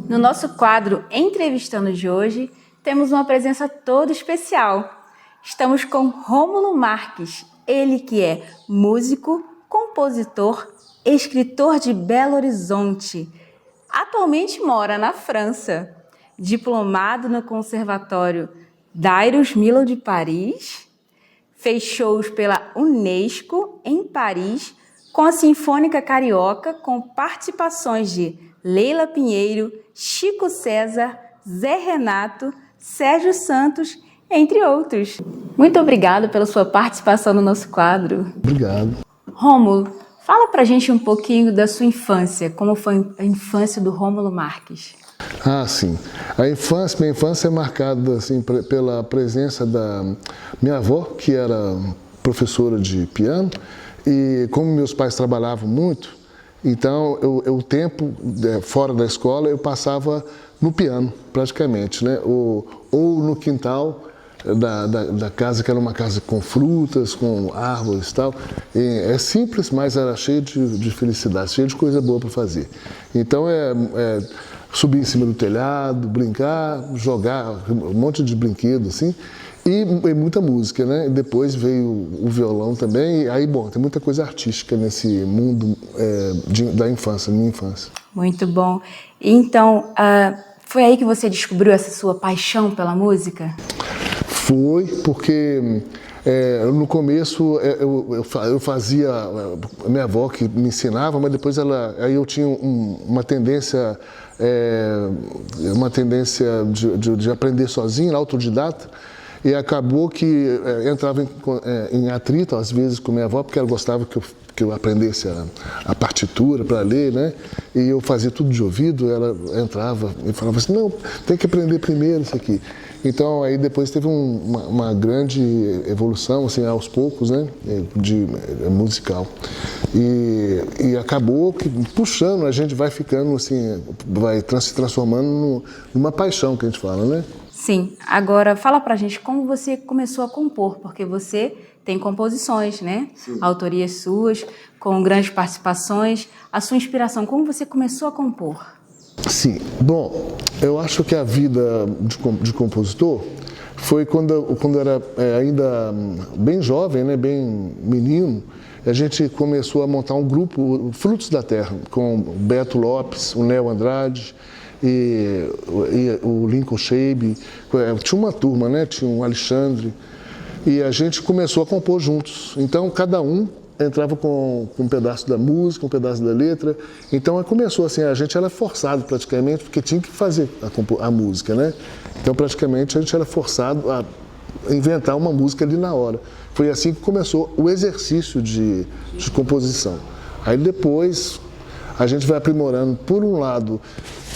No nosso quadro Entrevistando de hoje, temos uma presença toda especial. Estamos com Rômulo Marques, ele que é músico, compositor, escritor de Belo Horizonte. Atualmente mora na França, diplomado no Conservatório Dairus Milhaud de Paris, fez shows pela Unesco em Paris com a Sinfônica Carioca, com participações de Leila Pinheiro, Chico César, Zé Renato, Sérgio Santos, entre outros. Muito obrigado pela sua participação no nosso quadro. Obrigado. Rômulo, fala pra gente um pouquinho da sua infância, como foi a infância do Rômulo Marques. Sim. Minha infância é marcada assim, pela presença da minha avó, que era professora de piano, e como meus pais trabalhavam muito, então o tempo fora da escola eu passava no piano, praticamente, né? Ou no quintal da casa, que era uma casa com frutas, com árvores e tal. É simples, mas era cheio de felicidade, cheio de coisa boa para fazer. Então subir em cima do telhado, brincar, jogar um monte de brinquedos assim, e muita música, né? Depois veio o violão também, e aí, tem muita coisa artística nesse mundo da infância, minha infância. Muito bom. Então, foi aí que você descobriu essa sua paixão pela música? Foi, porque no começo eu fazia, a minha avó que me ensinava, mas depois aí eu tinha uma tendência de aprender sozinho, autodidata, e acabou que entrava em atrito às vezes com minha avó, porque ela gostava que eu aprendesse a partitura para ler, né? E eu fazia tudo de ouvido, ela entrava e falava assim, não, tem que aprender primeiro isso aqui. Então aí depois teve uma grande evolução, assim, aos poucos, né, musical. E acabou que, puxando, a gente vai ficando assim, vai se transformando numa paixão, que a gente fala, né? Sim. Agora, fala pra gente como você começou a compor, porque você tem composições, né? Sim. Autorias suas, com grandes participações. A sua inspiração, como você começou a compor? Sim. Bom, eu acho que a vida de compositor foi quando eu era ainda bem jovem, né, bem menino. A gente começou a montar um grupo, Frutos da Terra, com o Beto Lopes, o Neo Andrade e o Lincoln Shabe. Tinha uma turma, né? Tinha o Alexandre. E a gente começou a compor juntos. Então, cada um entrava com um pedaço da música, um pedaço da letra. Então, começou assim, a gente era forçado praticamente, porque tinha que fazer a música, né? Então, praticamente, a gente era forçado a inventar uma música ali na hora. Foi assim que começou o exercício de composição. Aí depois a gente vai aprimorando, por um lado,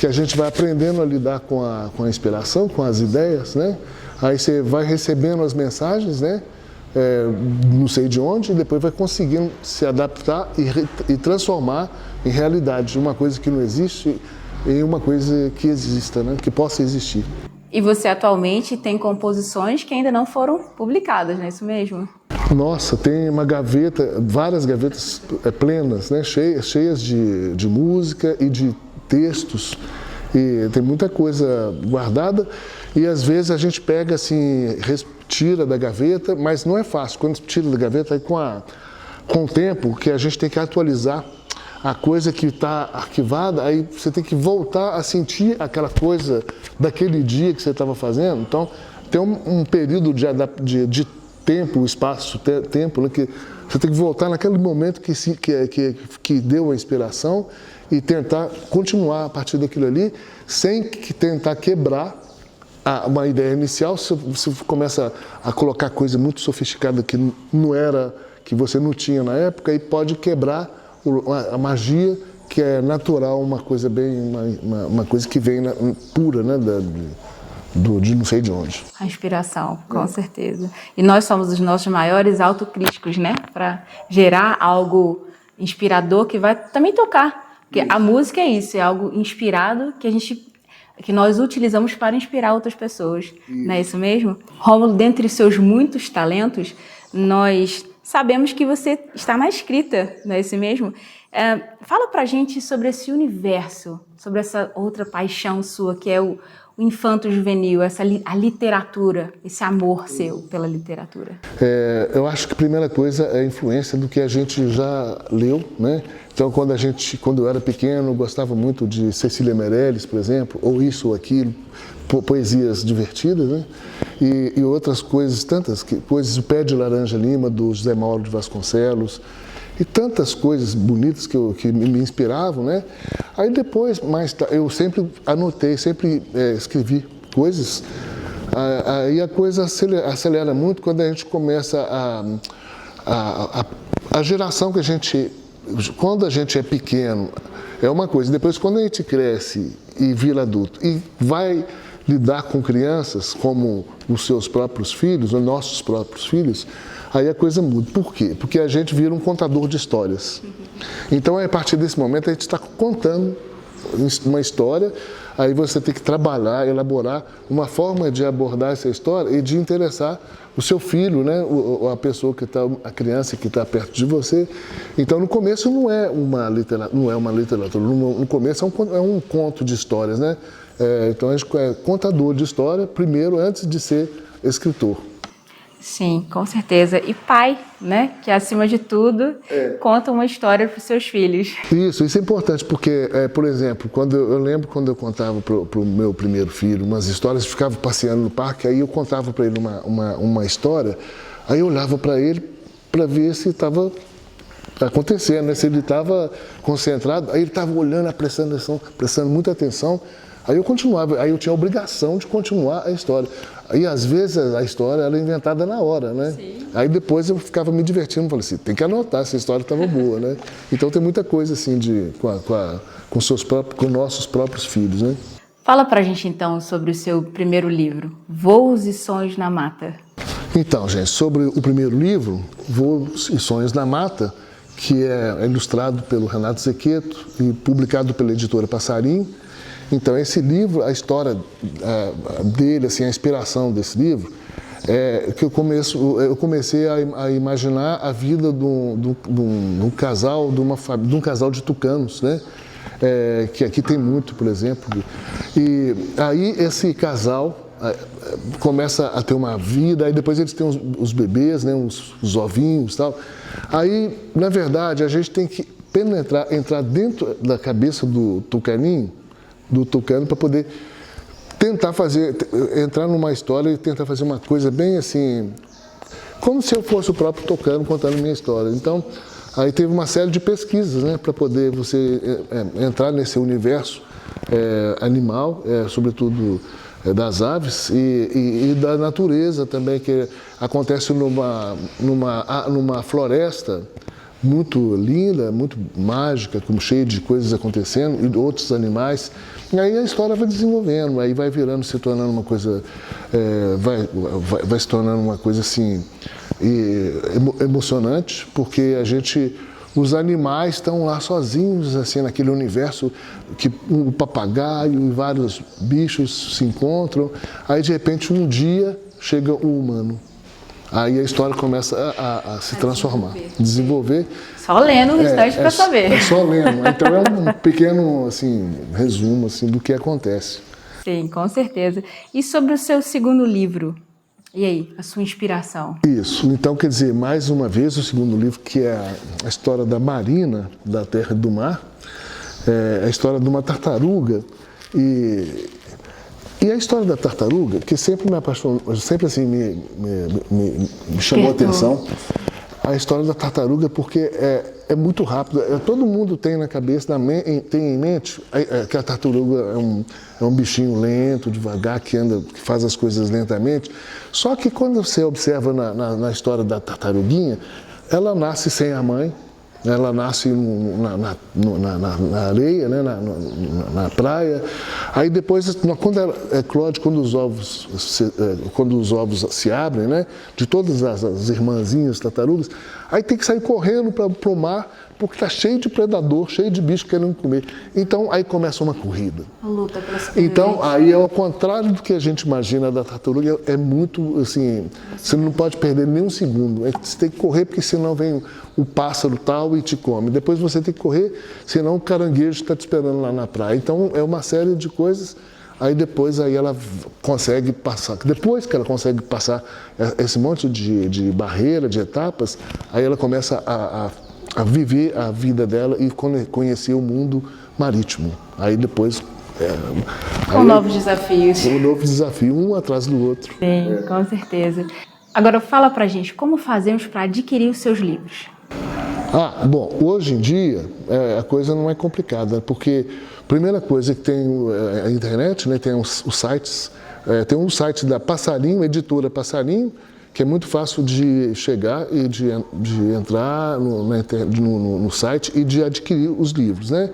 que a gente vai aprendendo a lidar com a inspiração, com as ideias, né? Aí você vai recebendo as mensagens, né? Não sei de onde, e depois vai conseguindo se adaptar e transformar em realidade uma coisa que não existe em uma coisa que exista, né? Que possa existir. E você atualmente tem composições que ainda não foram publicadas, não é isso mesmo? Nossa, tem uma gaveta, várias gavetas plenas, né? Cheias de música e de textos. E tem muita coisa guardada e às vezes a gente pega assim, tira da gaveta, mas não é fácil. Quando tira da gaveta, aí com o tempo que a gente tem que atualizar a coisa que está arquivada, aí você tem que voltar a sentir aquela coisa daquele dia que você estava fazendo. Então, tem um período de tempo, espaço, tempo, né, que você tem que voltar naquele momento que deu a inspiração e tentar continuar a partir daquilo ali, sem tentar quebrar uma ideia inicial. Você começa a colocar coisa muito sofisticada que não era, que você não tinha na época, e pode quebrar a magia, que é natural, uma coisa uma coisa que vem pura, né, de não sei de onde. A inspiração, com certeza. E nós somos os nossos maiores autocríticos, né? Para gerar algo inspirador que vai também tocar. Porque a música é isso, é algo inspirado que nós utilizamos para inspirar outras pessoas. Não é isso mesmo? Rômulo, dentre seus muitos talentos, nós sabemos que você está na escrita, não é isso mesmo? Fala pra gente sobre esse universo, sobre essa outra paixão sua, que é o infanto-juvenil, a literatura, esse amor seu pela literatura. Eu acho que a primeira coisa é a influência do que a gente já leu, né? Então, quando eu era pequeno, eu gostava muito de Cecília Meirelles, por exemplo, ou isso ou aquilo, poesias divertidas, né? E outras coisas, coisas, O Pé de Laranja Lima, do José Mauro de Vasconcelos, e tantas coisas bonitas que me inspiravam, né? Aí depois, eu sempre anotei, sempre escrevi coisas. Aí a coisa acelera muito quando a gente começa a geração que a gente... Quando a gente é pequeno, é uma coisa. Depois, quando a gente cresce e vira adulto e vai lidar com crianças como os seus próprios filhos, os nossos próprios filhos, aí a coisa muda. Por quê? Porque a gente vira um contador de histórias. Então, a partir desse momento, a gente está contando uma história, aí você tem que trabalhar, elaborar uma forma de abordar essa história e de interessar o seu filho, né? A criança que está perto de você. Então, no começo não é uma literatura, no começo é um conto de histórias, né? Então, a gente é contador de história primeiro, antes de ser escritor. Sim, com certeza. E pai, né? Que acima de tudo conta uma história para os seus filhos. Isso é importante porque, por exemplo, eu lembro quando eu contava para o meu primeiro filho umas histórias, ficava passeando no parque, aí eu contava para ele uma história, aí eu olhava para ele para ver se estava acontecendo, né? Se ele estava concentrado, aí ele estava olhando, prestando muita atenção. Aí eu continuava, aí eu tinha a obrigação de continuar a história. Aí, às vezes, a história era inventada na hora, né? Sim. Aí depois eu ficava me divertindo, falei assim, tem que anotar, essa história estava boa, né? Então tem muita coisa assim com nossos próprios filhos, né? Fala pra gente então sobre o seu primeiro livro, Voos e Sonhos na Mata. Então, gente, sobre o primeiro livro, Voos e Sonhos na Mata, que é ilustrado pelo Renato Zequeto e publicado pela editora Passarinho. Então, esse livro, a história dele, assim, a inspiração desse livro, que eu comecei a imaginar a vida de um casal, de um casal de tucanos, né? Que aqui tem muito, por exemplo. E aí esse casal começa a ter uma vida, aí depois eles têm os bebês, né? Os ovinhos e tal. Aí, na verdade, a gente tem que entrar dentro da cabeça do tucano, para poder tentar entrar numa história e tentar fazer uma coisa bem assim, como se eu fosse o próprio tucano contando minha história. Então, aí teve uma série de pesquisas, né, para poder você entrar nesse universo animal, sobretudo das aves e da natureza também, que acontece numa floresta muito linda, muito mágica, cheia de coisas acontecendo, e outros animais. E aí a história vai desenvolvendo, aí vai se tornando uma coisa, vai se tornando uma coisa assim, emocionante, porque os animais estão lá sozinhos, assim, naquele universo que o papagaio e vários bichos se encontram, aí de repente um dia chega o humano. Aí a história começa a se transformar, desenvolver. Só lendo o restante para saber. É só lendo. Então é um pequeno assim, resumo assim, do que acontece. Sim, com certeza. E sobre o seu segundo livro? E aí, a sua inspiração? Isso. Então, quer dizer, mais uma vez, o segundo livro, que é a história da Marina, da Terra e do Mar, é a história de uma tartaruga. E a história da tartaruga, que sempre me apaixonou, sempre assim me chamou a atenção, a história da tartaruga, porque é muito rápido. Todo mundo tem na cabeça, tem em mente que a tartaruga é um bichinho lento, devagar, que faz as coisas lentamente. Só que quando você observa na história da tartaruguinha, ela nasce sem a mãe. Ela nasce na areia, né? na praia. Aí depois, quando ela eclode, quando os ovos se abrem, né? De todas as irmãzinhas tartarugas, Aí tem que sair correndo para o mar, porque está cheio de predador, cheio de bicho querendo comer. Então, aí começa uma corrida. A luta pela sobrevivência. Então, aí é ao contrário do que a gente imagina da tartaruga, é muito, assim, você não pode perder nem um segundo. Você tem que correr, porque senão vem o pássaro tal e te come. Depois você tem que correr, senão o caranguejo está te esperando lá na praia. Então, é uma série de coisas. Aí depois aí ela consegue passar. Depois que ela consegue passar esse monte de barreira, de etapas, aí ela começa a viver a vida dela e conhecer o mundo marítimo. Aí depois... Com novos desafios. Um novo desafio, um atrás do outro. Sim, com certeza. Agora fala pra gente, como fazemos para adquirir os seus livros? Bom, hoje em dia a coisa não é complicada, porque a primeira coisa que tem a internet, né, tem os sites, tem um site da Passarinho, editora que é muito fácil de chegar e de entrar no site e de adquirir os livros, né?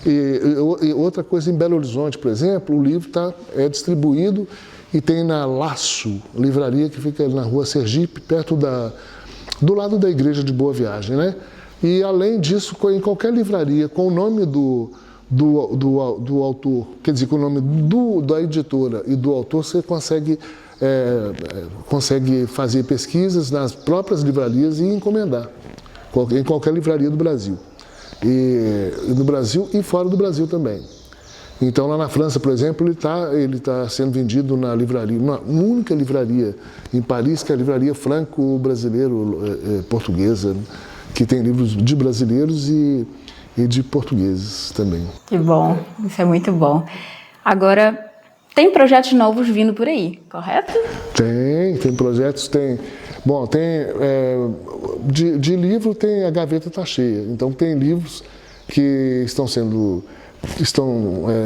E outra coisa, em Belo Horizonte, por exemplo, o livro é distribuído e tem na Laço, livraria que fica na rua Sergipe, perto do lado da igreja de Boa Viagem, né? E além disso, em qualquer livraria, com o nome do autor, quer dizer, com o nome da editora e do autor, você consegue fazer pesquisas nas próprias livrarias e encomendar, em qualquer livraria do Brasil. E no Brasil e fora do Brasil também. Então, lá na França, por exemplo, ele tá sendo vendido na livraria, uma única livraria em Paris, que é a livraria franco-brasileiro-portuguesa, que tem livros de brasileiros e de portugueses também. Que bom, isso é muito bom. Agora, tem projetos novos vindo por aí, correto? Tem projetos, Bom, de livro a gaveta está cheia, então tem livros que estão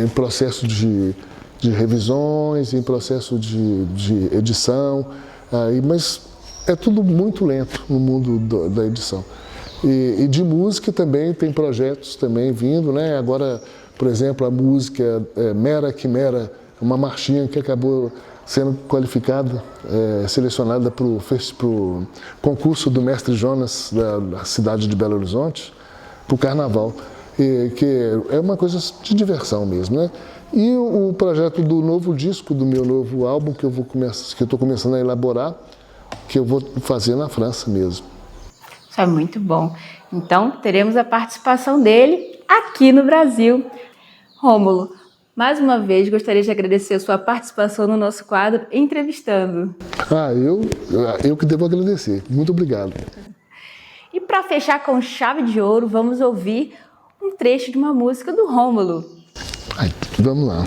em processo de revisões, em processo de edição, mas é tudo muito lento no mundo da edição. E de música também tem projetos também vindo, né? Agora, por exemplo, a música Mera Quimera, uma marchinha que acabou sendo qualificada, selecionada para o concurso do Mestre Jonas da cidade de Belo Horizonte, para o Carnaval, que é uma coisa de diversão mesmo, né? E o projeto do novo disco, do meu novo álbum, que eu estou começando a elaborar, que eu vou fazer na França mesmo. Isso é muito bom. Então, teremos a participação dele aqui no Brasil. Rômulo, mais uma vez, gostaria de agradecer a sua participação no nosso quadro Entrevistando. Eu que devo agradecer. Muito obrigado. E para fechar com chave de ouro, vamos ouvir um trecho de uma música do Rômulo. Vamos lá.